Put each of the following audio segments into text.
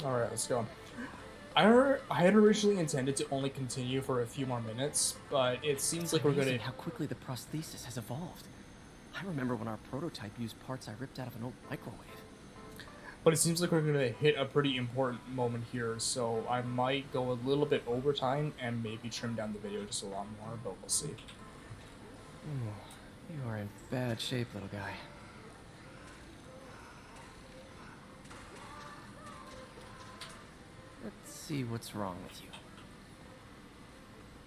Alright, let's go. I had originally intended to only continue for a few more minutes, but it seems It's like we're amazing gonna... how quickly the prosthesis has evolved. I remember when our prototype used parts I ripped out of an old microwave. But it seems like we're gonna hit a pretty important moment here, so I might go a little bit over time and maybe trim down the video just a lot more, but we'll see. Ooh, you are in bad shape, little guy. Let's see what's wrong with you.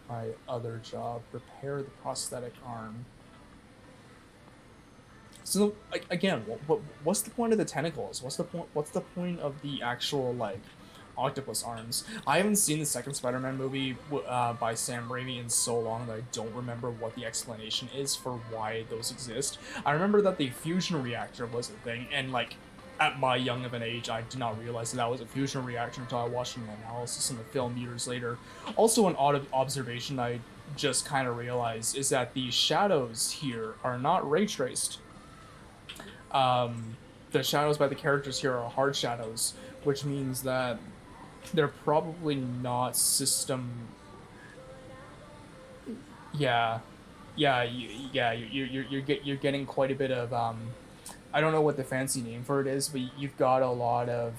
My other job, repair the prosthetic arm. So again, what's the point of the tentacles? What's the point of the actual like octopus arms? I haven't seen the second Spider-Man movie by Sam Raimi in so long that I don't remember what the explanation is for why those exist. I remember that the fusion reactor was a thing, and like at my young of an age, I did not realize that was a fusion reactor until I watched an analysis in the film years later. Also, an odd observation I just kind of realized is that the shadows here are not ray traced. The shadows by the characters here are hard shadows, which means that they're probably not system. Yeah, you're getting quite a bit of I don't know what the fancy name for it is, but you've got a lot of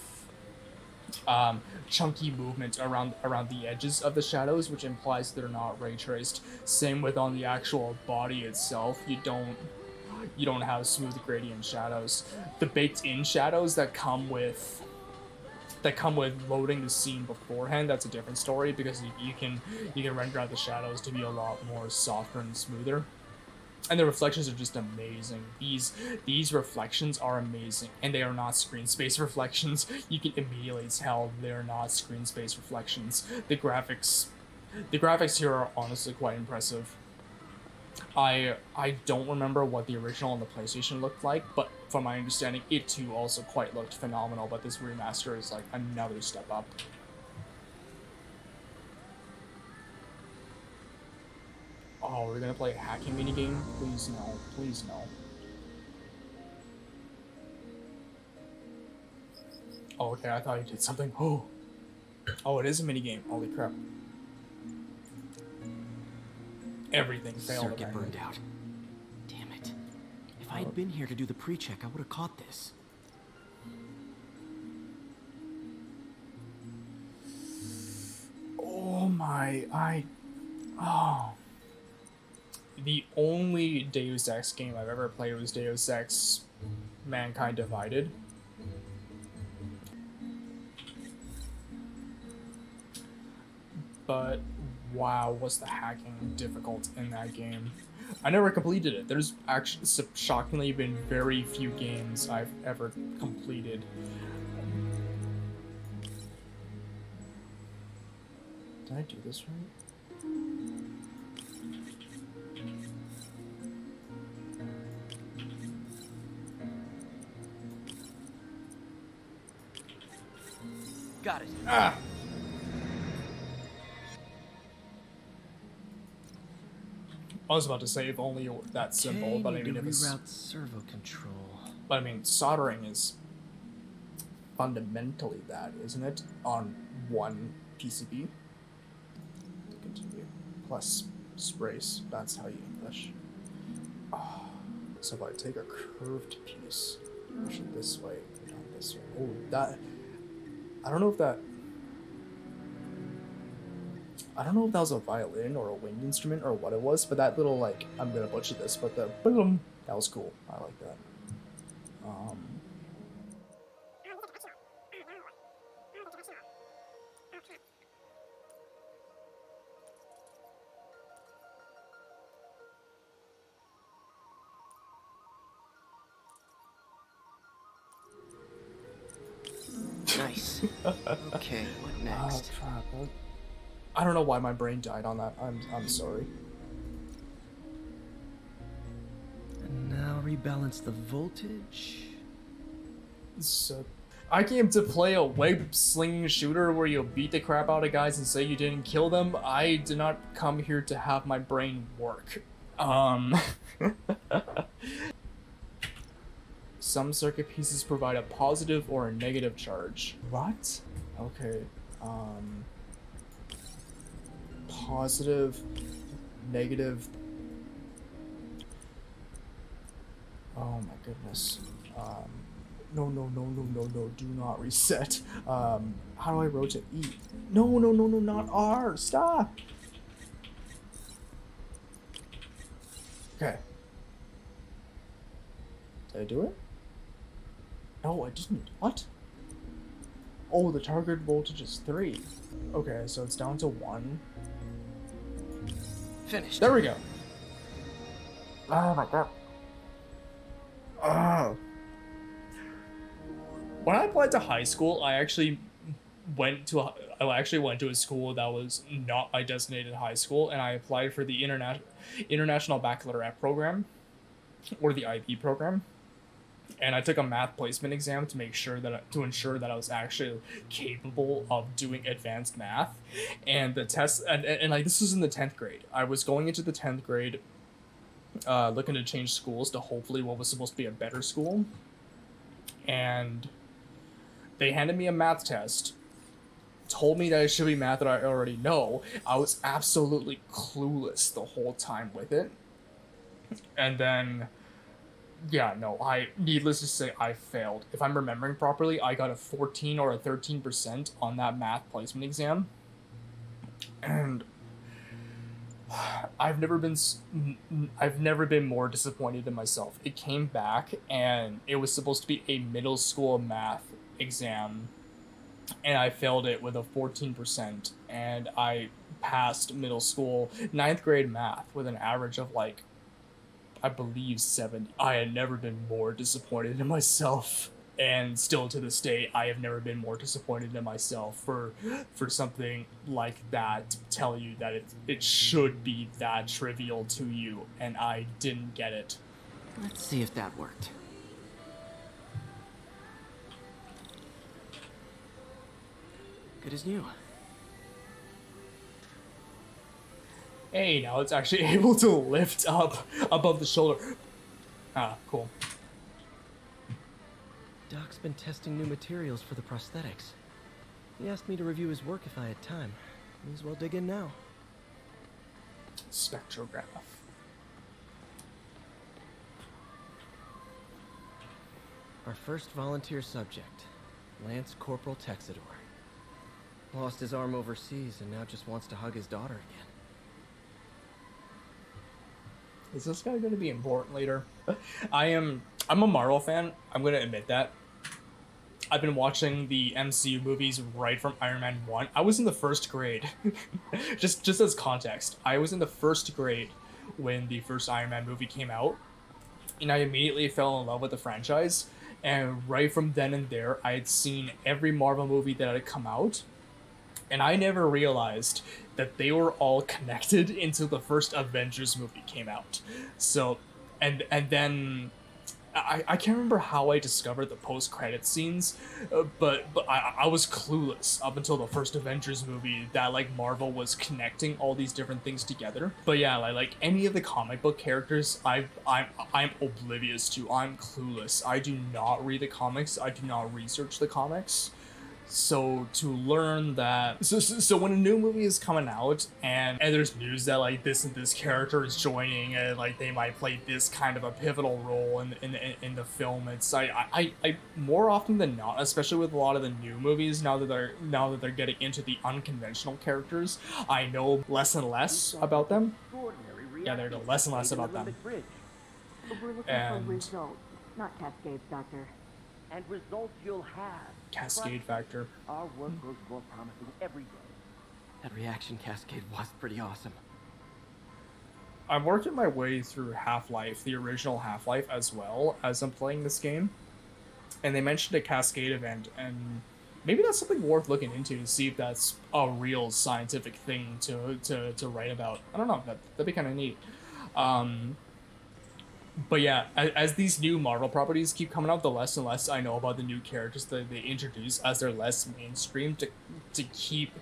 chunky movement around the edges of the shadows, which implies they're not ray traced. Same with on the actual body itself, you don't have smooth gradient shadows. The baked-in shadows that come with loading the scene beforehand, that's a different story, because you can render out the shadows to be a lot more softer and smoother. And the reflections are just amazing. These reflections are amazing, and they are not screen space reflections. You can immediately tell they're not screen space reflections. The graphics here are honestly quite impressive. I don't remember what the original on the PlayStation looked like, but from my understanding, it too also quite looked phenomenal. But this remaster is like another step up. Oh, we're gonna play a hacking minigame? Please no, please no. Oh, okay, I thought you did something. Oh, it is a minigame. Holy crap. Everything failed. Circuit burned out. Damn it. If I had been here to do the pre-check, I would have caught this. Oh my, oh. The only Deus Ex game I've ever played was Deus Ex Mankind Divided. But wow, was the hacking difficult in that game. I never completed it. There's actually shockingly been very few games I've ever completed. Did I do this right? Got it. Ah! I was about to say if only that simple, but I mean if it's... reroute servo control. But I mean, soldering is fundamentally that, isn't it? On one PCB. Continue. Plus sprays. That's how you English. Oh, so if I take a curved piece, push it this way, not this way. Oh, that... I don't know if that was a violin or a wind instrument or what it was, but that little, like, I'm gonna butcher this, but the boom, that was cool. I like that. Nice. Okay, what next? I don't know why my brain died on that. I'm sorry. And now rebalance the voltage. So, I came to play a web slinging shooter where you beat the crap out of guys and say you didn't kill them. I did not come here to have my brain work. Some circuit pieces provide a positive or a negative charge. What? Okay. Positive, negative. Oh my goodness. No, no, no, no, no, no. Do not reset. How do I rotate E? No, no, no, no, not R. Stop. Okay. Did I do it? No, I didn't. What? Oh, the target voltage is 3. Okay, so it's down to 1. Finished. There we go. Oh my god. Oh. When I applied to high school, I actually went to a school that was not my designated high school, and I applied for the International Baccalaureate program, or the IB program. And I took a math placement exam to ensure that I was actually capable of doing advanced math. And the test, and like, this was in the 10th grade. I was going into the 10th grade, looking to change schools to hopefully what was supposed to be a better school. And they handed me a math test, told me that it should be math that I already know. I was absolutely clueless the whole time with it. And then, yeah, no, needless to say, I failed. If I'm remembering properly, I got a 14 or a 13% on that math placement exam. And I've never been more disappointed in myself. It came back, and it was supposed to be a middle school math exam, and I failed it with a 14%, and I passed middle school 9th grade math with an average of, like, I believe 70. I had never been more disappointed in myself. And still to this day, I have never been more disappointed in myself for something like that, to tell you that it should be that trivial to you, and I didn't get it. Let's see if that worked. Good as new. Hey, now it's actually able to lift up above the shoulder. Ah, cool. Doc's been testing new materials for the prosthetics. He asked me to review his work if I had time. May as well dig in now. Spectrograph. Our first volunteer subject, Lance Corporal Texador. Lost his arm overseas and now just wants to hug his daughter again. Is this guy going to be important later? I'm a Marvel fan. I'm going to admit that. I've been watching the MCU movies right from Iron Man 1. I was in the first grade. just as context, I was in the first grade when the first Iron Man movie came out, and I immediately fell in love with the franchise. And right from then and there, I had seen every Marvel movie that had come out, and I never realized that they were all connected until the first Avengers movie came out. So, and then I can't remember how I discovered the post-credit scenes, but I was clueless up until the first Avengers movie that, like, Marvel was connecting all these different things together. But yeah, like any of the comic book characters, I'm oblivious to. I'm clueless. I do not read the comics. I do not research the comics. So to learn that, so when a new movie is coming out and there's news that, like, this and this character is joining, and like they might play this kind of a pivotal role in the film, it's I more often than not, especially with a lot of the new movies, now that they're getting into the unconventional characters, I know less and less about them. Yeah, there you go, less and less about them. But we're looking And for results, not cascades, Doctor. And results you'll have. Cascade factor. Our work grows more promising every day. That reaction cascade was pretty awesome. I'm working my way through Half-Life, the original Half-Life, as well as I'm playing this game. And they mentioned a cascade event, and maybe that's something worth looking into to see if that's a real scientific thing to write about. I don't know, that'd be kind of neat. But yeah, as these new Marvel properties keep coming out, the less and less I know about the new characters that they introduce, as they're less mainstream to keep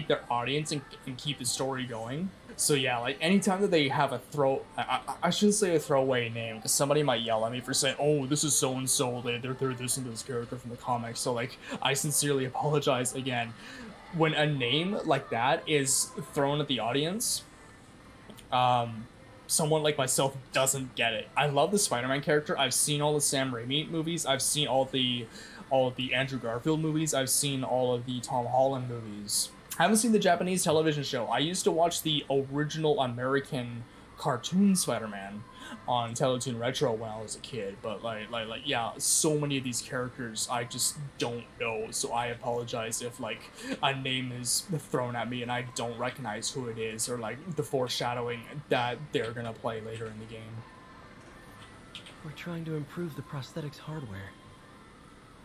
their audience and keep the story going. So yeah, like anytime that they have I shouldn't say a throwaway name because somebody might yell at me for saying, "Oh, this is so and so. They're this and this character from the comics." So like, I sincerely apologize again. When a name like that is thrown at the audience, someone like myself doesn't get it. I love the Spider-Man character. I've seen all the Sam Raimi movies. I've seen all of the Andrew Garfield movies. I've seen all of the Tom Holland movies. I haven't seen the Japanese television show. I used to watch the original American cartoon Spider-Man on Teletoon Retro when I was a kid, but yeah, so many of these characters I just don't know, so I apologize if like a name is thrown at me and I don't recognize who it is, or like the foreshadowing that they're gonna play later in the game. We're trying to improve the prosthetics hardware.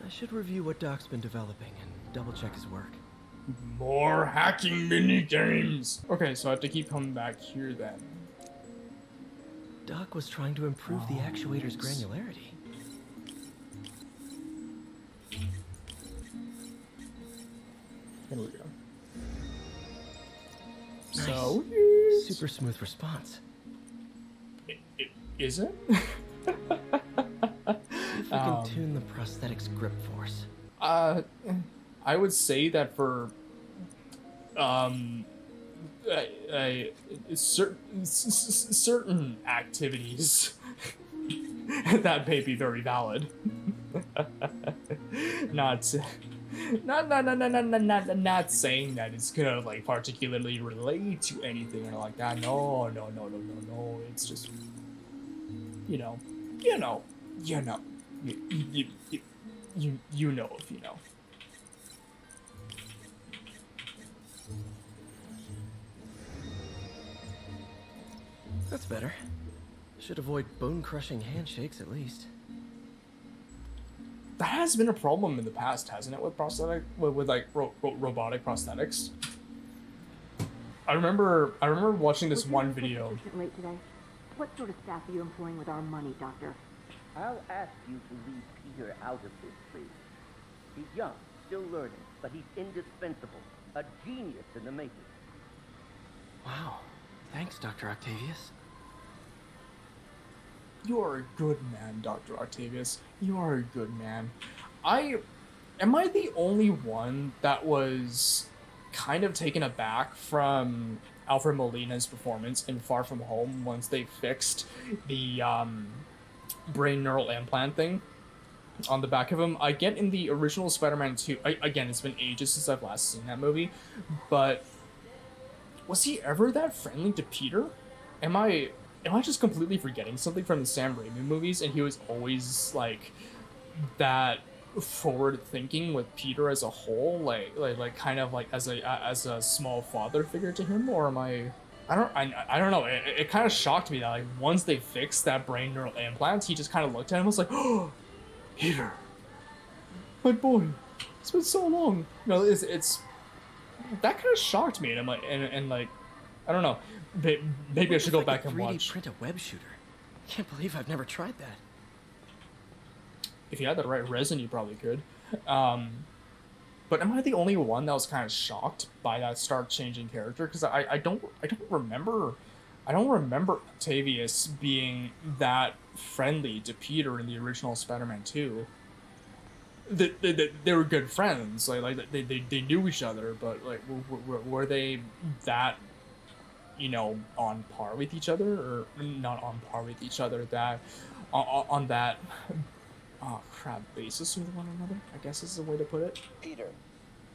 I should review what Doc's been developing and double-check his work. More hacking mini-games! Okay, so I have to keep coming back here then. Doc was trying to improve the actuator's granularity. Here we go. Nice. So, Super smooth response. Is it? See if we can tune the prosthetic's grip force. I would say that for certain activities that may be very valid. Not saying that it's gonna like particularly relate to anything or like that. No. It's just you know if you know. That's better. Should avoid bone-crushing handshakes at least. That has been a problem in the past, hasn't it, with robotic prosthetics? I remember watching this one video. Late today. What sort of staff are you employing with our money, Doctor? I'll ask you to leave Peter out of this, please. He's young, still learning, but he's indispensable. A genius in the making. Wow. Thanks, Dr. Octavius. You are a good man, Dr. Octavius. You are a good man. Am I the only one that was kind of taken aback from Alfred Molina's performance in Far From Home once they fixed the brain neural implant thing on the back of him? I get in the original Spider-Man 2, again, it's been ages since I've last seen that movie, but was he ever that friendly to Peter? Am I just completely forgetting something from the Sam Raimi movies, and he was always like that forward thinking with Peter as a whole, like kind of like as a small father figure to him? Or am I don't know. It kind of shocked me that like once they fixed that brain neural implant, he just kind of looked at him and was like, "Oh, Peter, my boy, it's been so long." You know, it's that kind of shocked me, and I'm like, and like, I don't know. Maybe I should go back and watch. 3D print a web shooter. Can't believe I've never tried that. If you had the right resin, you probably could. But am I the only one that was kind of shocked by that stark changing character? Because I don't remember Octavius being that friendly to Peter in the original Spider-Man 2. They were good friends, like they knew each other, but like were they that, you know, on par with each other, or not on par with each other, that on that basis with one another, I guess is the way to put it. Peter,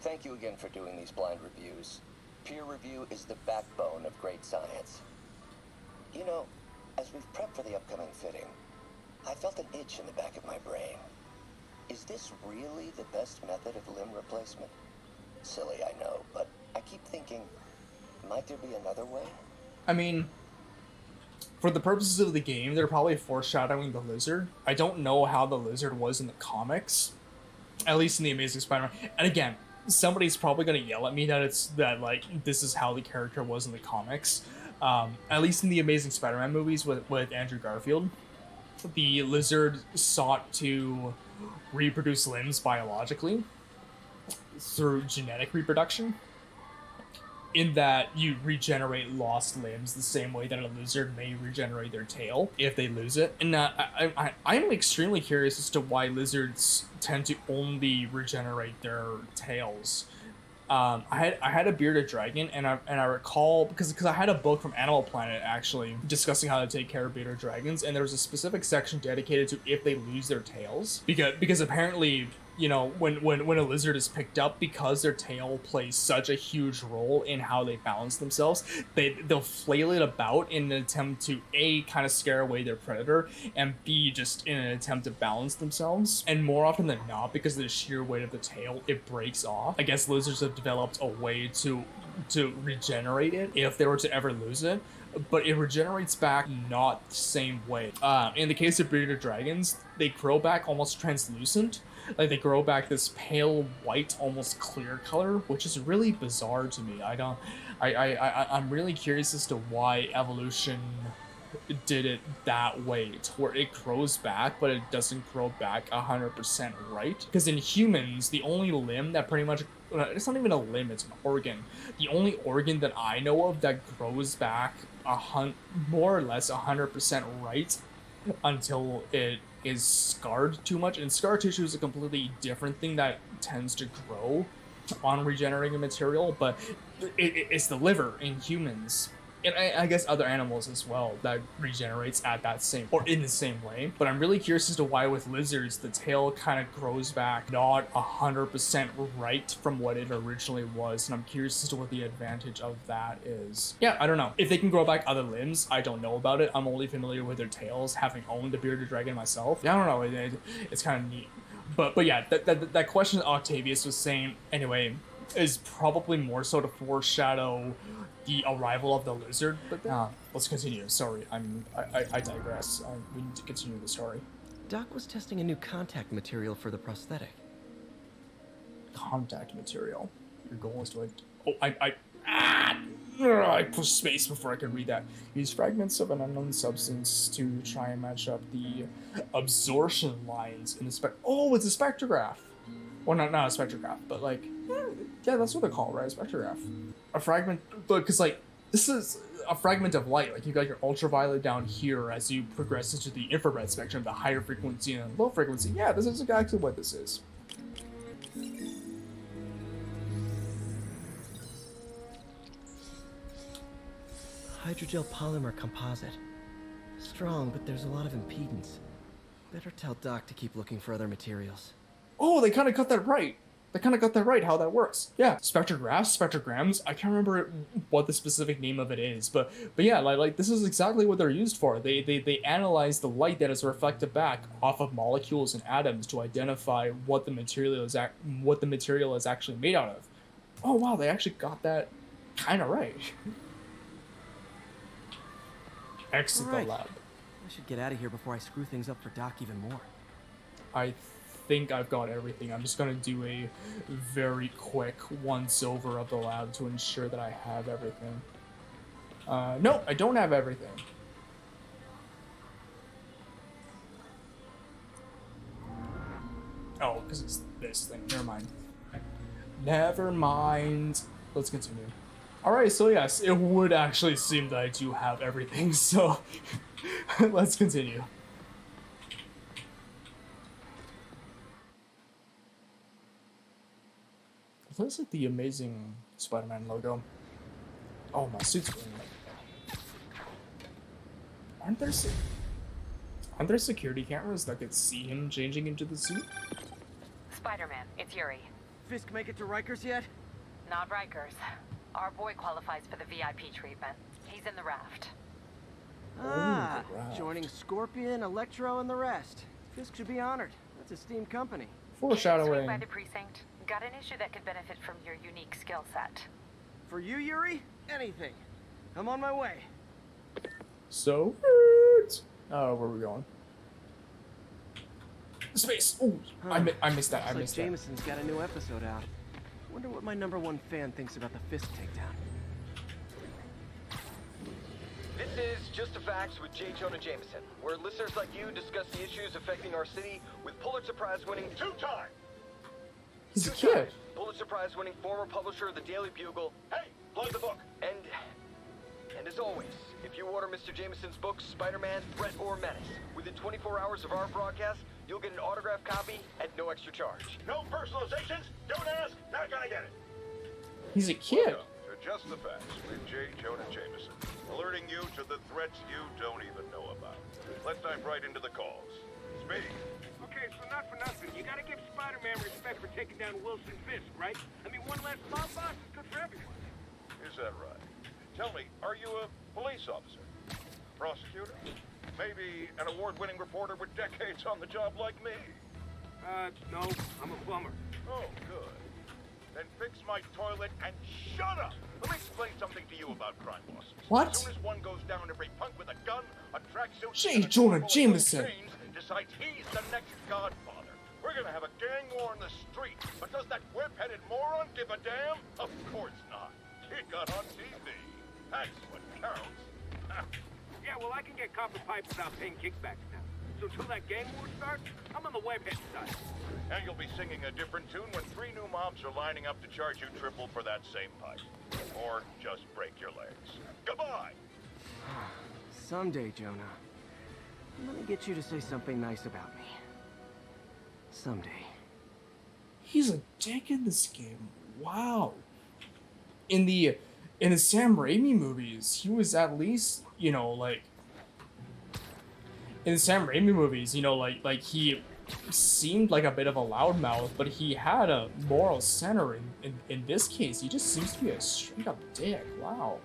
thank you again for doing these blind reviews. Peer review is the backbone of great science. You know, as we've prepped for the upcoming fitting, I felt an itch in the back of my brain. Is this really the best method of limb replacement? Silly, I know, but I keep thinking, might there be another way? I mean, for the purposes of the game, they're probably foreshadowing the Lizard. I don't know how the Lizard was in the comics, at least in the Amazing Spider-Man. And again, somebody's probably gonna yell at me that like this is how the character was in the comics. At least in the Amazing Spider-Man movies with Andrew Garfield, the Lizard sought to reproduce limbs biologically through genetic reproduction. in that you regenerate lost limbs the same way that a lizard may regenerate their tail if they lose it. And I'm extremely curious as to why lizards tend to only regenerate their tails. I had a bearded dragon, and I recall because I had a book from Animal Planet actually discussing how to take care of bearded dragons, and there was a specific section dedicated to if they lose their tails, because apparently, you know, when a lizard is picked up, because their tail plays such a huge role in how they balance themselves, they'll flail it about in an attempt to A, kind of scare away their predator, and B, just in an attempt to balance themselves. And more often than not, because of the sheer weight of the tail, it breaks off. I guess lizards have developed a way to regenerate it if they were to ever lose it, but it regenerates back not the same way. In the case of bearded dragons, they grow back almost translucent. Like, they grow back this pale white, almost clear color, which is really bizarre to me. I'm really curious as to why evolution did it that way, to where it grows back, but it doesn't grow back 100% right. Because in humans, the only limb that pretty much, it's not even a limb, it's an organ. The only organ that I know of that grows back more or less 100% right until it is scarred too much, and scar tissue is a completely different thing that tends to grow on regenerating material, but it's the liver in humans, and I guess other animals as well, that regenerates at that same, or in the same way. But I'm really curious as to why with lizards, the tail kind of grows back not 100% right from what it originally was, and I'm curious as to what the advantage of that is. Yeah, I don't know. If they can grow back other limbs, I don't know about it. I'm only familiar with their tails, having owned a bearded dragon myself. Yeah, I don't know, it's kind of neat. But yeah, that question Octavius was saying, anyway, is probably more so to foreshadow the arrival of the lizard. But let's continue. Sorry, I digress. We need to continue the story. Doc was testing a new contact material for the prosthetic. Contact material. Your goal is to I pushed space before I could read that. Use fragments of an unknown substance to try and match up the absorption lines in the Oh, it's a spectrograph. Well, not a spectrograph, but like, yeah, that's what they're called, right? A spectrograph. A fragment, because like, this is a fragment of light. Like, you got your ultraviolet down here as you progress into the infrared spectrum, the higher frequency and low frequency. Yeah, this is exactly what this is. Hydrogel polymer composite. Strong, but there's a lot of impedance. Better tell Doc to keep looking for other materials. Oh, they kind of got that right. How that works. Yeah, spectrograms, I can't remember what the specific name of it is, but yeah, like this is exactly what they're used for. They analyze the light that is reflected back off of molecules and atoms to identify what the material is actually made out of. Oh wow, they actually got that kind of right. Exit the lab. I should get out of here before I screw things up for Doc even more. I think I've got everything. I'm just gonna do a very quick once-over of the lab to ensure that I have everything. No, I don't have everything. Oh, because it's this thing. Never mind. Let's continue. Alright, so yes, it would actually seem that I do have everything, so let's continue. It looks like the Amazing Spider-Man logo. Oh, my suit's green. Aren't there security cameras that could see him changing into the suit? Spider-Man, it's Yuri. Fisk make it to Rikers yet? Not Rikers. Our boy qualifies for the VIP treatment. He's in the raft. Ah, joining Scorpion, Electro, and the rest. Fisk should be honored. That's a steam company. Foreshadowing. Swing by the precinct. Got an issue that could benefit from your unique skill set. For you, Yuri? Anything. I'm on my way. So, oh, where are we going? Space. Oh, I missed that. I missed that. Jameson's got a new episode out. Wonder what my #1 fan thinks about the Fisk takedown. This is Just the Facts with J. Jonah Jameson, where listeners like you discuss the issues affecting our city with Pulitzer Prize-winning He's a kid. Pulitzer Prize-winning former publisher of the Daily Bugle. Hey, Plug the book. And as always, if you order Mr. Jameson's book, Spider-Man, Threat or Menace, within 24 hours of our broadcast, you'll get an autographed copy at no extra charge. No personalizations, don't ask, not gonna get it. He's a kid. Welcome to Just the Facts with J. Jonah Jameson, alerting you to the threats you don't even know about. Let's dive right into the calls. Speed. Okay, so not for nothing. You gotta give Spider-Man respect for taking down Wilson Fisk, right? I mean, one less mob boss is good for everyone. Is that right? Tell me, are you a police officer? Prosecutor? Maybe an award-winning reporter with decades on the job like me? No, I'm a plumber. Oh, good. Then fix my toilet and shut up! Let me explain something to you about crime bosses. What? As soon as one goes down, every punk with a gun, a tracksuit, J. and a Jonah couple of Jameson. chains decides he's the next godfather. We're gonna have a gang war in the street, but does that whip-headed moron give a damn? Of course not. He got on TV. That's what counts. Yeah, well, I can get copper pipe without paying kickbacks now. So till that gang war starts, I'm on the webhead side. And you'll be singing a different tune when 3 new mobs are lining up to charge you triple for that same pipe. Or just break your legs. Goodbye! Someday, Jonah, I'm gonna get you to say something nice about me. Someday. He's a dick in this game. Wow. In the Sam Raimi movies, he was at least, you know, like in the Sam Raimi movies, you know, like he seemed like a bit of a loudmouth, but he had a moral center. In this case, he just seems to be a straight up dick. Wow.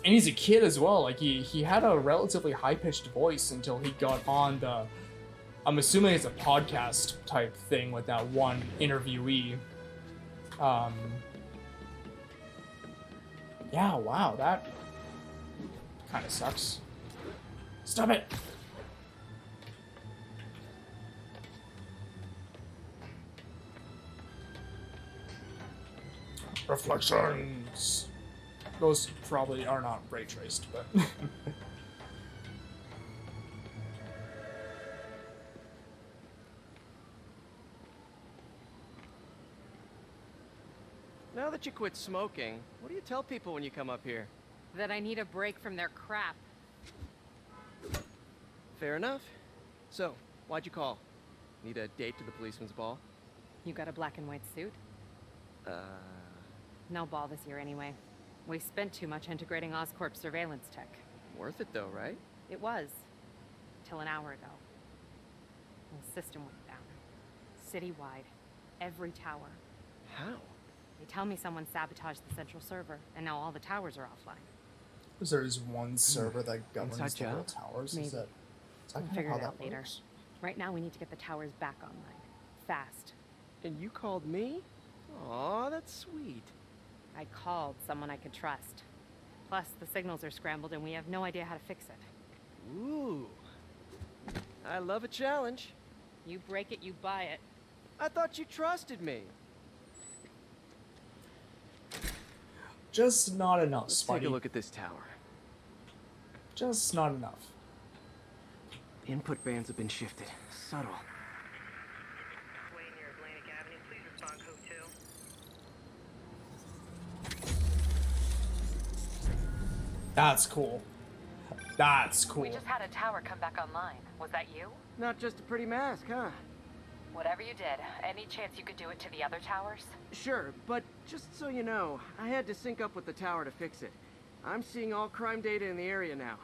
And he's a kid as well. Like he had a relatively high pitched voice until he got on the, I'm assuming it's a podcast type thing with that one interviewee. Yeah, wow, that kind of sucks. Stop it! Reflections! Those probably are not ray traced, but... Now that you quit smoking, what do you tell people when you come up here? That I need a break from their crap. Fair enough. So, why'd you call? Need a date to the policeman's ball? You got a black and white suit? No ball this year anyway. We spent too much integrating Oscorp's surveillance tech. Worth it though, right? It was. Till an hour ago. The system went down. Citywide. Every tower. How? They tell me someone sabotaged the central server, and now all the towers are offline. So there's one server that governs Inside the whole job? towers? Maybe. Is that We'll kind of figure how it out that later. works? Right now, we need to get the towers back online. Fast. And you called me? Aw, that's sweet. I called someone I could trust. Plus, the signals are scrambled, and we have no idea how to fix it. Ooh. I love a challenge. You break it, you buy it. I thought you trusted me. Just not enough, Let's Spidey. take a look at this tower. Just not enough. Input bands have been shifted. Subtle. Way near Atlantic Avenue. Please respond code 2. That's cool. That's cool. We just had a tower come back online. Was that you? Not just a pretty mask, huh? Whatever you did, any chance you could do it to the other towers? Sure, but just so you know, I had to sync up with the tower to fix it. I'm seeing all crime data in the area now.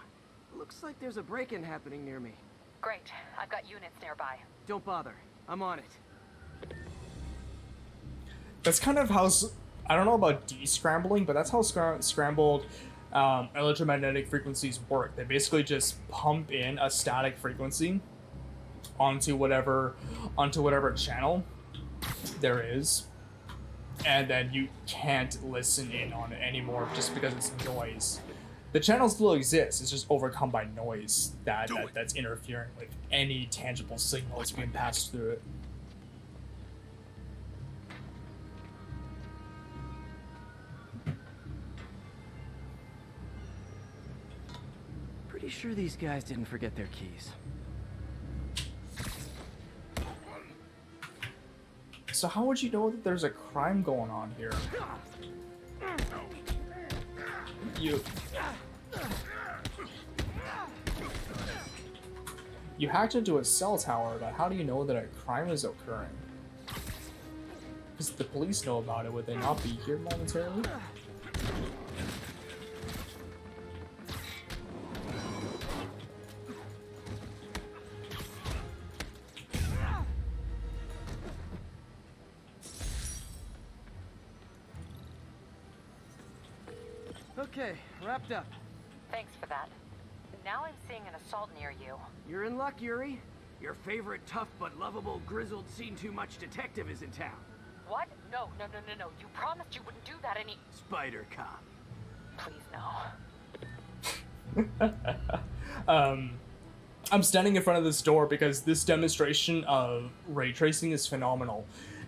Looks like there's a break-in happening near me. Great. I've got units nearby. Don't bother. I'm on it. That's kind of how... I don't know about descrambling, but that's how scrambled electromagnetic frequencies work. They basically just pump in a static frequency onto whatever channel there is, and then you can't listen in on it anymore just because it's noise. The channel still exists, it's just overcome by noise that's interfering with any tangible signal that's being passed through it. Pretty sure these guys didn't forget their keys. So how would you know that there's a crime going on here? You hacked into a cell tower, but how do you know that a crime is occurring? Because the police know about it, would they not be here momentarily? Okay, wrapped up. Thanks for that. Now I'm seeing an assault near you. You're in luck, Yuri. Your favorite tough but lovable, grizzled, seen-too-much detective is in town. What? No. You promised you wouldn't do that any— Spider Cop. Please, no. I'm standing in front of this door because this demonstration of ray tracing is phenomenal.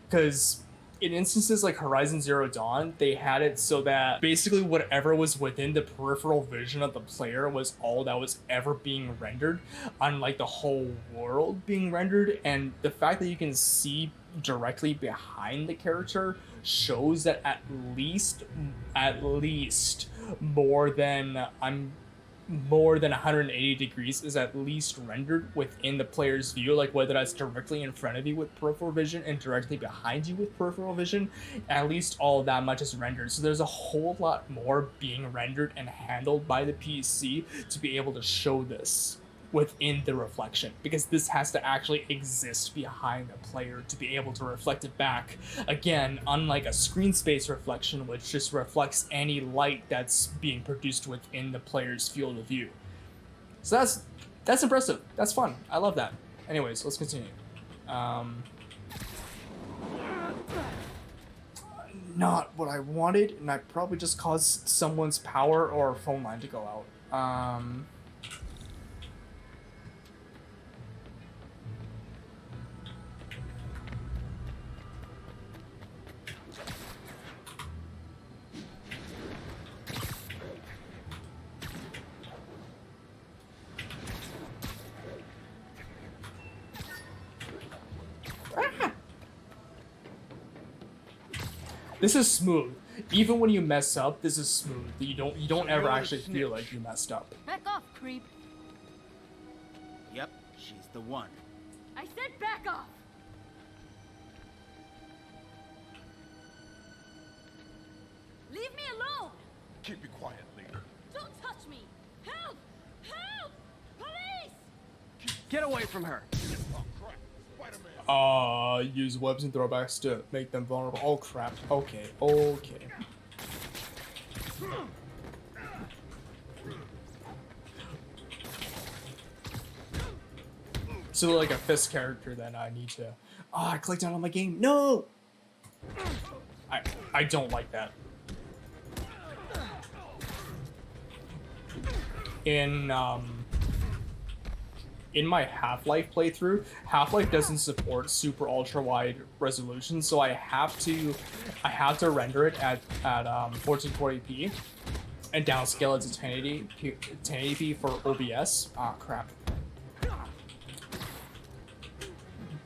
Because in instances like Horizon Zero Dawn, they had it so that basically whatever was within the peripheral vision of the player was all that was ever being rendered, unlike the whole world being rendered. And the fact that you can see directly behind the character shows that at least more than 180 degrees is at least rendered within the player's view, like whether that's directly in front of you with peripheral vision and directly behind you with peripheral vision, at least all of that much is rendered. So there's a whole lot more being rendered and handled by the PC to be able to show this within the reflection, because this has to actually exist behind the player to be able to reflect it back. Again, unlike a screen space reflection, which just reflects any light that's being produced within the player's field of view. So that's impressive. That's fun. I love that. Anyways, let's continue. Not what I wanted, and I probably just caused someone's power or phone line to go out. This is smooth. Even when you mess up, this is smooth. You don't ever actually feel like you messed up. Back off, creep. Yep, she's the one. I said back off. Leave me alone. Keep it quiet, leader. Don't touch me. Help! Help! Police! Get away from her. Oh, crap. Spider-Man. Use webs and throwbacks to make them vulnerable. Oh crap. Okay. So like a fist character, then I need to. Oh, I clicked out on my game. No. I don't like that. In my Half-Life playthrough, Half-Life doesn't support super ultra wide resolution, so I have to render it at 1440p and downscale it to 1080p for OBS. Ah, crap.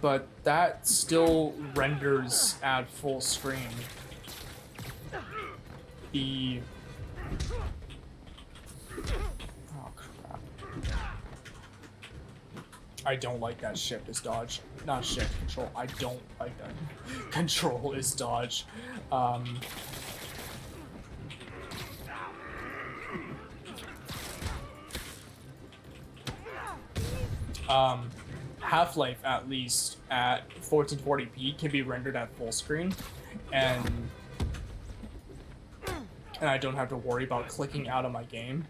But that still renders at full screen. Oh crap. I don't like that shift is dodge. Not shift, control. I don't like that. Control is dodge. Half-Life, at least at 1440p, can be rendered at full screen, and I don't have to worry about clicking out of my game.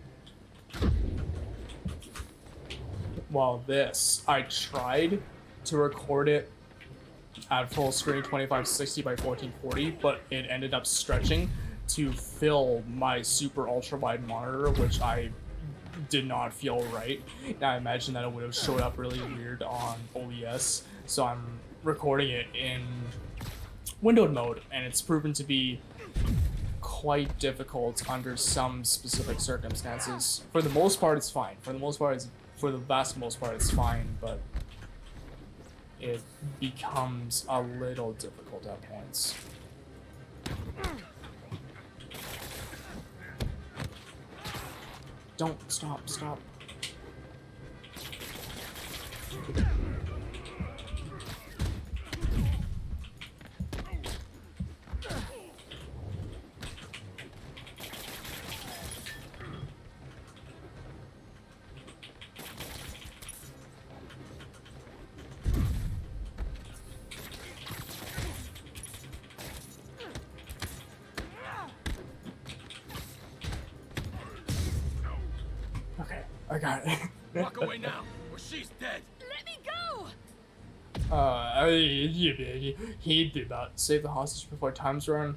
While this, I tried to record it at full screen 2560 by 1440, but it ended up stretching to fill my super ultra wide monitor, which I did not feel right. Now I imagine that it would have showed up really weird on OBS, so I'm recording it in windowed mode, and it's proven to be quite difficult under some specific circumstances. For the most part, it's fine. For the vast most part, it's fine, but it becomes a little difficult at points. Don't stop. Stop. Okay, I got it. Walk away now, or she's dead. Let me go! He did not save the hostage before time's run.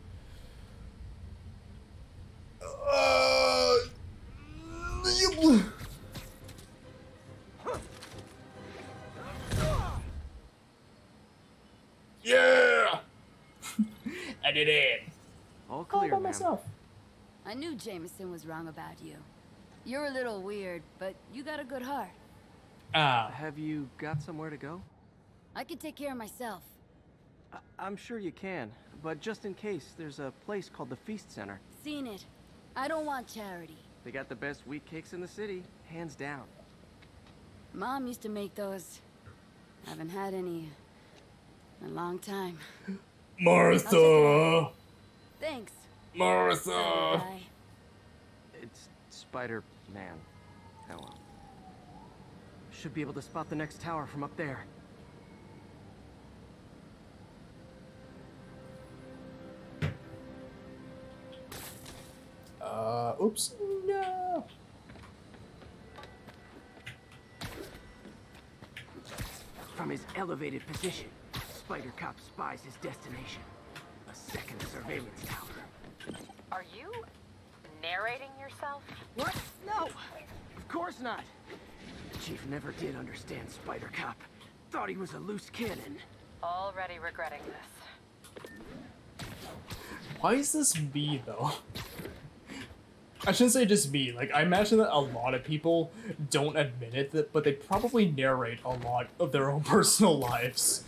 Yeah! I did it. All All clear, by ma'am. myself. I knew Jameson was wrong about you. You're a little weird, but you got a good heart. Have you got somewhere to go? I can take care of myself. I'm sure you can, but just in case, there's a place called the Feast Center. Seen it. I don't want charity. They got the best wheat cakes in the city, hands down. Mom used to make those. Haven't had any in a long time. Martha! Thanks. Martha! Bye. It's Spider-Man. Oh well. Should be able to spot the next tower from up there. Oops. No! From his elevated position, Spider Cop spies his destination. A second surveillance tower. Are you narrating yourself? What? No! Of course not! The Chief never did understand Spider Cop. Thought he was a loose cannon. Already regretting this. Why is this me, though? I shouldn't say just me. Like, I imagine that a lot of people don't admit it, but they probably narrate a lot of their own personal lives.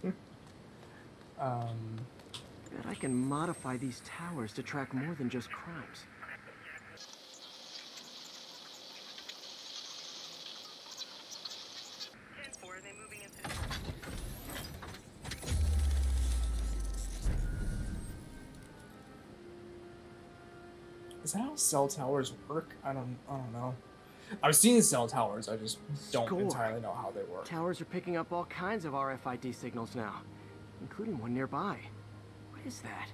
Bet I can modify these towers to track more than just crimes. Is that how cell towers work? I don't know. I've seen cell towers, I just don't Score. entirely know how they work. Towers are picking up all kinds of RFID signals now, including one nearby. What is that?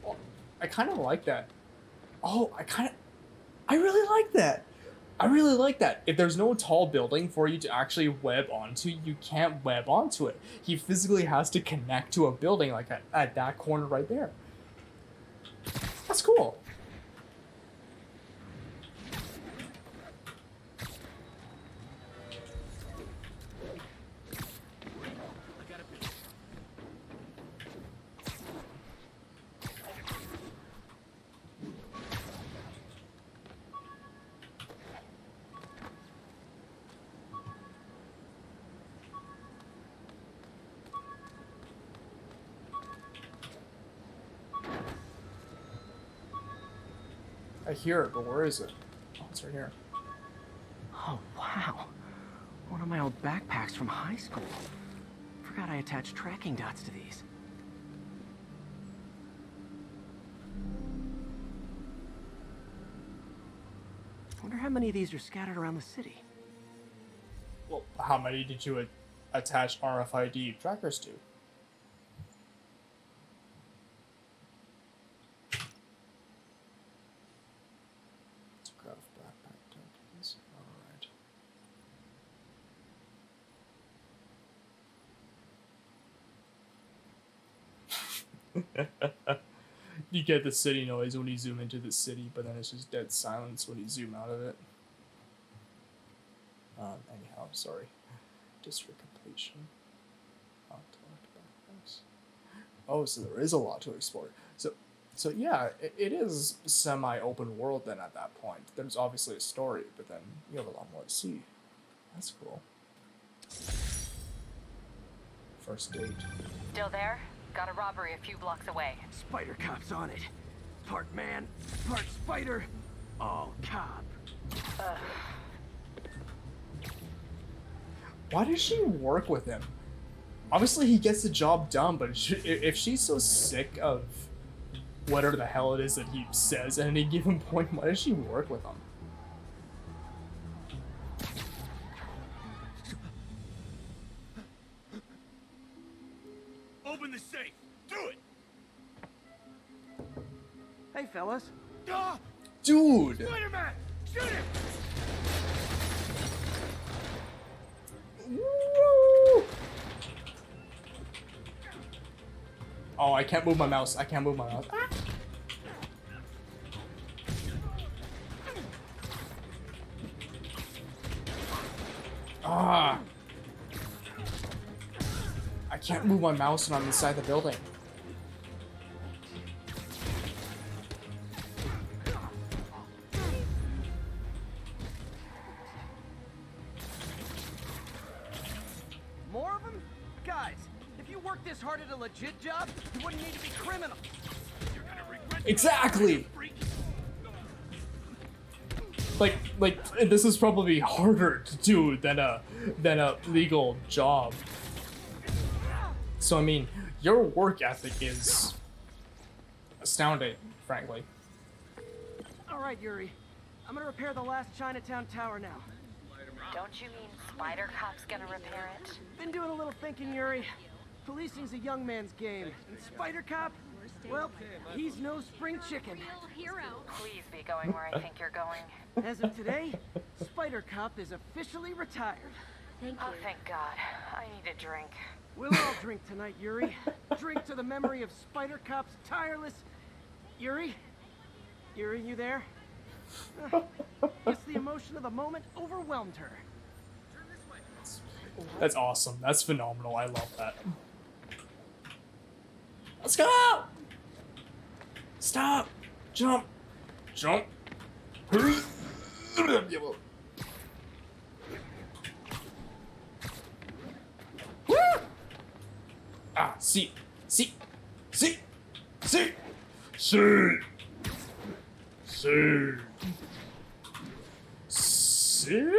Oh, I kind of like that. Oh, I really like that. I really like that. If there's no tall building for you to actually web onto, you can't web onto it. He physically has to connect to a building like at that corner right there. That's cool. I hear it, but where is it? Oh, it's right here. Oh, wow. One of my old backpacks from high school. Forgot I attached tracking dots to these. Wonder how many of these are scattered around the city. Well, how many did you attach RFID trackers to? You get the city noise when you zoom into the city, but then it's just dead silence when you zoom out of it. Anyhow, sorry. District completion. Oh, so there is a lot to explore. So yeah, it is semi-open world then at that point. There's obviously a story, but then you have a lot more to see. That's cool. First date. Still there? Got a robbery a few blocks away. Spider Cop's on it. Part man, part spider, all cop. Why does she work with him? Obviously, he gets the job done, but if she's so sick of whatever the hell it is that he says at any given point, why does she work with him? Open the safe. Do it. Hey, fellas. Ah! Dude! Spider-Man! Shoot him! Woo! Oh, I can't move my mouse. I can't move my mouse. Ah! I can't move my mouse when I'm inside the building. More of them? Guys, if you worked this hard at a legit job, you wouldn't need to be criminals. You're gonna regret Exactly! freak. Like this is probably harder to do than a legal job. So I mean, your work ethic is astounding, frankly. All right, Yuri. I'm gonna repair the last Chinatown tower now. Don't you mean Spider Cop's gonna repair it? Been doing a little thinking, Yuri. Policing's a young man's game, and Spider Cop, well, he's no spring chicken. Please be going where I think you're going. As of today, Spider Cop is officially retired. Oh, thank God. I need a drink. We'll all drink tonight, Yuri. Drink to the memory of Spider Cop's tireless... Yuri? Yuri, you there? Guess the emotion of the moment overwhelmed her. That's awesome. That's phenomenal. I love that. Let's go! Stop! Jump! Jump! Hurry! Woo! Ah, see! See! See! See! See! See! See!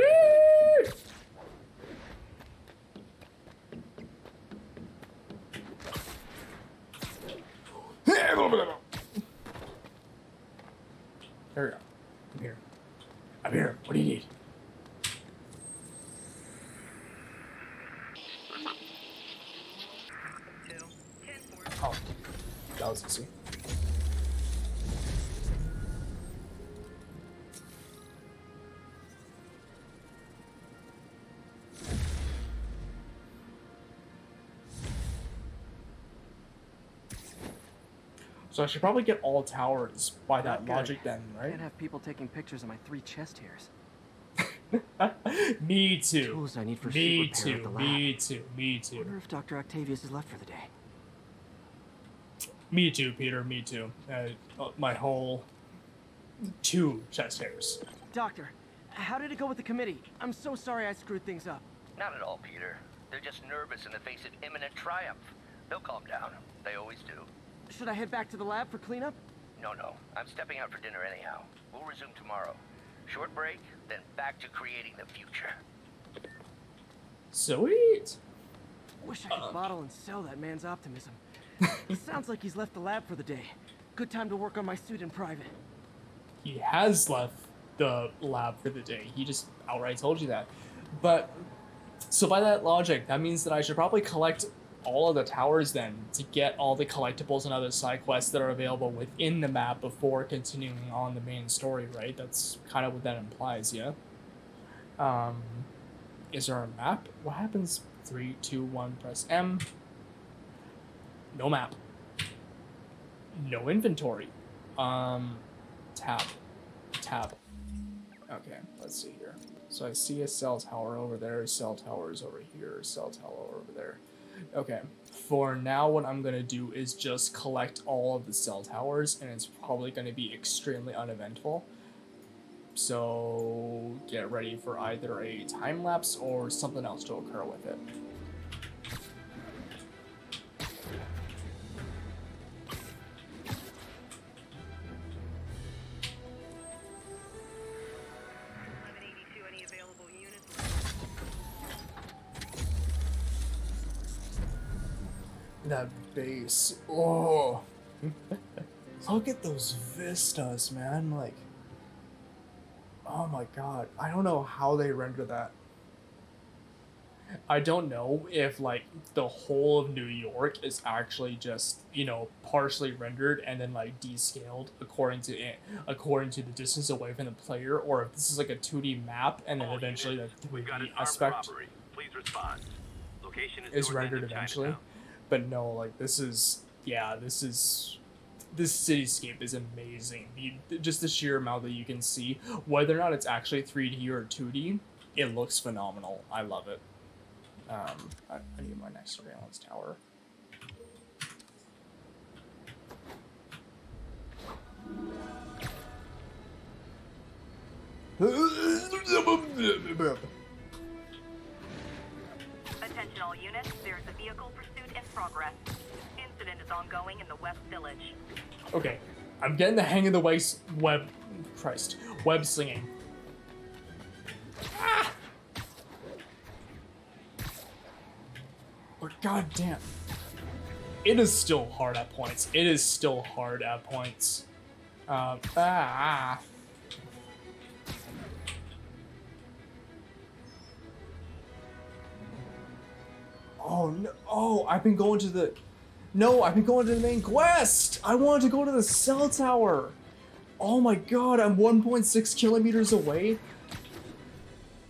There we go. I'm here. I'm here. What do you need? Oh, that was easy. So I should probably get all towers by that logic then, right? Can't have people taking pictures of my 3 chest hairs. Me too. Tools I need for Me suit repair at too. the lab. Me too. Me too. Wonder if Dr. Octavius is left for the day. Me too, Peter. Me too. My whole 2 chest hairs. Doctor, how did it go with the committee? I'm so sorry I screwed things up. Not at all, Peter. They're just nervous in the face of imminent triumph. They'll calm down. They always do. Should I head back to the lab for cleanup? No. I'm stepping out for dinner anyhow. We'll resume tomorrow. Short break, then back to creating the future. Sweet. Wish I could bottle and sell that man's optimism. It sounds like he's left the lab for the day. Good time to work on my suit in private. He has left the lab for the day. He just outright told you that. But, so by that logic, that means that I should probably collect all of the towers then to get all the collectibles and other side quests that are available within the map before continuing on the main story, right? That's kind of what that implies, yeah? Is there a map? What happens? 3, 2, 1, press M. No map. No inventory. Tab. Okay, let's see here. So I see a cell tower over there, cell towers over here, cell tower over there. Okay, for now what I'm gonna do is just collect all of the cell towers, and it's probably gonna be extremely uneventful. So get ready for either a time lapse or something else to occur with it. That base. Oh. Look at those vistas, man. Like, oh my god. I don't know how they render that. I don't know if, like, the whole of New York is actually just, you know, partially rendered and then, like, descaled according to the distance away from the player, or if this is like a 2D map and then eventually the 3D aspect is rendered eventually. But no, like, this cityscape is amazing. Just the sheer amount that you can see, whether or not it's actually 3D or 2D, it looks phenomenal. I love it. I need my next surveillance tower. Attention all units, there's a vehicle pursuit in progress. Incident is ongoing in the West Village. Okay, I'm getting the hang of the web slinging. Ah! But goddamn, it is still hard at points. Oh no! Oh, I've been going to the main quest. I wanted to go to the cell tower. Oh my god! I'm 1.6 kilometers away.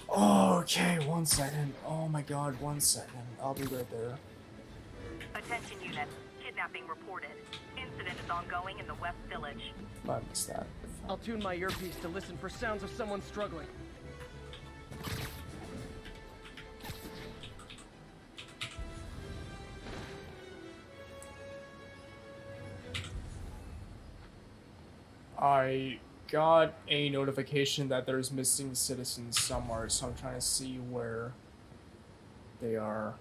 Okay, 1 second. Oh my god, 1 second. I'll be right there. Attention units, kidnapping reported. Incident is ongoing in the West Village. I missed that. I'll tune my earpiece to listen for sounds of someone struggling. I got a notification that there's missing citizens somewhere, so I'm trying to see where they are.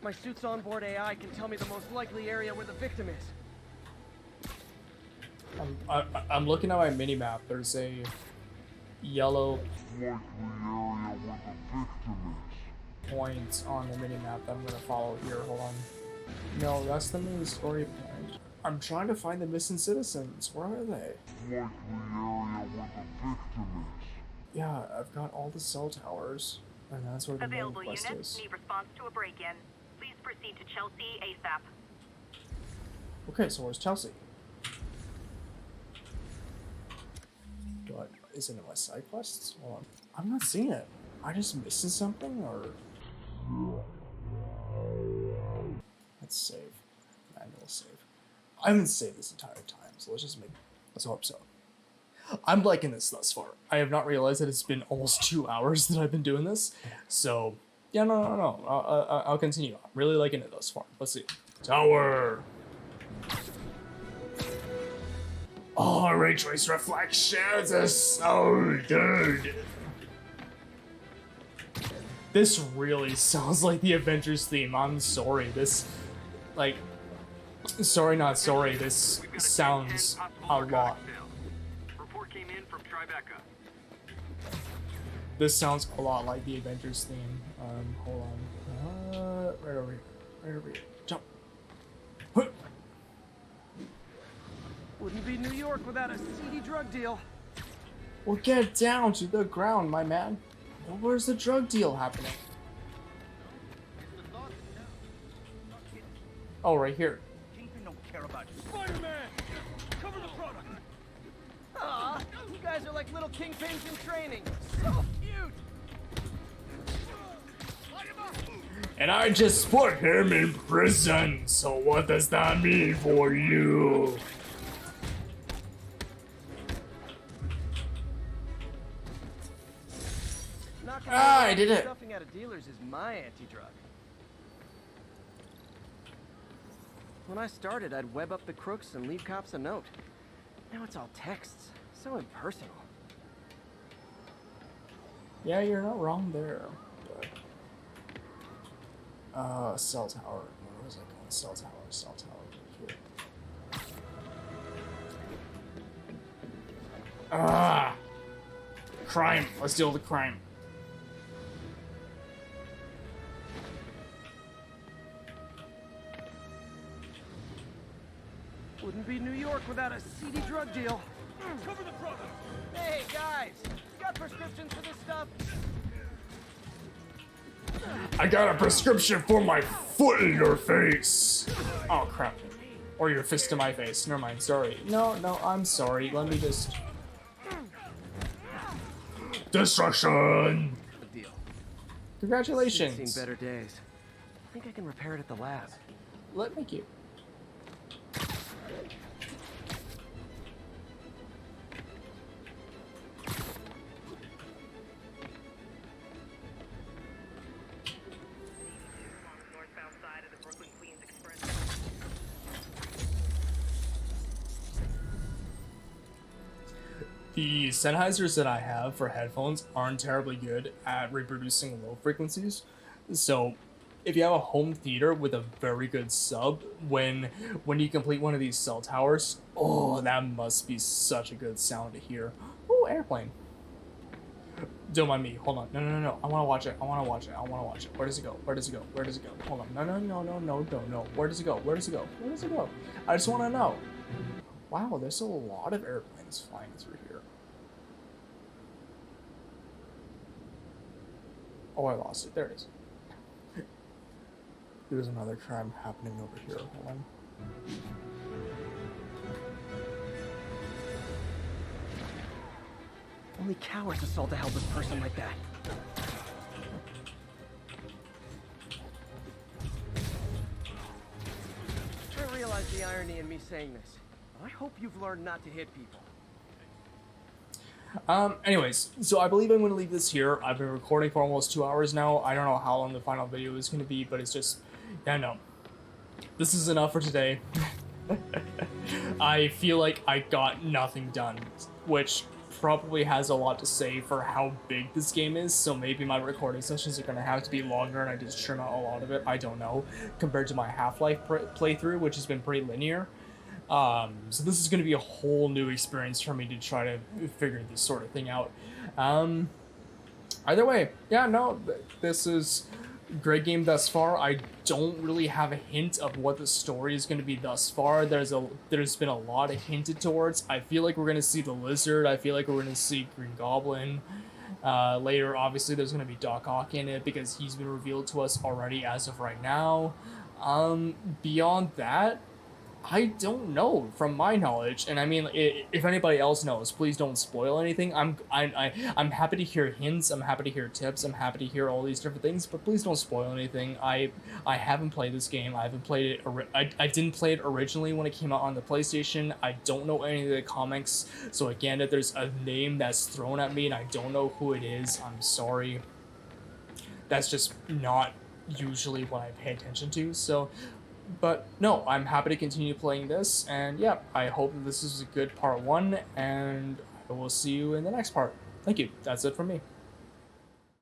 My suit's onboard AI can tell me the most likely area where the victim is. I'm looking at my mini-map. There's a yellow point on the mini-map that I'm gonna follow here. Hold on. No, that's the main story point. I'm trying to find the missing citizens. Where are they? Yeah, I've got all the cell towers, and that's where the main Available quest units is. need response to a break-in. Please proceed to Chelsea ASAP. Okay, so where's Chelsea? What? Is it in my side quests? Hold on. I'm not seeing it. I just missing something, or? Let's save. Manual save. I haven't saved this entire time, so let's hope so. I'm liking this thus far. I have not realized that it's been almost 2 hours that I've been doing this, so yeah, no. I'll continue. I'm really liking it thus far. Let's see. Tower. Oh, ray trace reflections are so good. This really sounds like the Avengers theme. I'm sorry. This, like, sorry, not sorry. This sounds a lot. Report came in from Tribeca. This sounds a lot like the Avengers theme. Hold on. Right over here. Right over here. Jump. Wouldn't be New York without a seedy drug deal. Well, get down to the ground, my man. Well, where's the drug deal happening? Oh, right here. Spider-Man! Cover the product! Aw, you guys are like little kingpins in training. So cute! And I just put him in prison, so what does that mean for you? I did it. Stuffing out of dealers is my anti-drug. When I started, I'd web up the crooks and leave cops a note. Now it's all texts. So impersonal. Yeah, you're not wrong there. But... cell tower. Where was I going? Cell tower. Here. Ah! Crime. Let's deal with the crime. be New York without a seedy drug deal. Cover the front. Hey, guys! You got prescriptions for this stuff? I got a prescription for my foot in your face! Oh, crap. Or your fist in my face. Never mind, sorry. No, I'm sorry. Let me just... Destruction! Deal. Congratulations. Seen better days. I think I can repair it at the lab. Thank you. Northbound side of the Brooklyn Queens Express. The Sennheisers that I have for headphones aren't terribly good at reproducing low frequencies. So if you have a home theater with a very good sub, when you complete one of these cell towers, oh, that must be such a good sound to hear. Oh, airplane. Don't mind me. Hold on. No. I want to watch it. Where does it go? Where does it go? Hold on. No. Where does it go? I just want to know. Wow, there's a lot of airplanes flying through here. Oh, I lost it. There it is. There's another crime happening over here. Hold on. Only cowards assault a helpless person like that. I realize the irony in me saying this. I hope you've learned not to hit people. Anyways, so I believe I'm going to leave this here. I've been recording for almost 2 hours now. I don't know how long the final video is going to be, but it's just, yeah, no. This is enough for today. I feel like I got nothing done, which probably has a lot to say for how big this game is, so maybe my recording sessions are going to have to be longer and I just trim out a lot of it. I don't know, compared to my Half-Life playthrough, which has been pretty linear. So this is going to be a whole new experience for me to try to figure this sort of thing out. Either way, yeah, no, this is a great game thus far. I don't really have a hint of what the story is going to be thus far. There's been a lot of hinted towards. I feel like we're going to see the Lizard. I feel like we're going to see Green Goblin. Later, obviously, there's going to be Doc Ock in it because he's been revealed to us already as of right now. Beyond that, I don't know from my knowledge, and I mean, if anybody else knows, please don't spoil anything. I'm happy to hear hints, I'm happy to hear tips, I'm happy to hear all these different things, but please don't spoil anything. I haven't played this game. I haven't played it. I didn't play it originally when it came out on the PlayStation. I don't know any of the comics, so again, if there's a name that's thrown at me and I don't know who it is, I'm sorry. That's just not usually what I pay attention to. So. But no, I'm happy to continue playing this, and yeah, I hope that this is a good part 1, and I will see you in the next part. Thank you. That's it from me.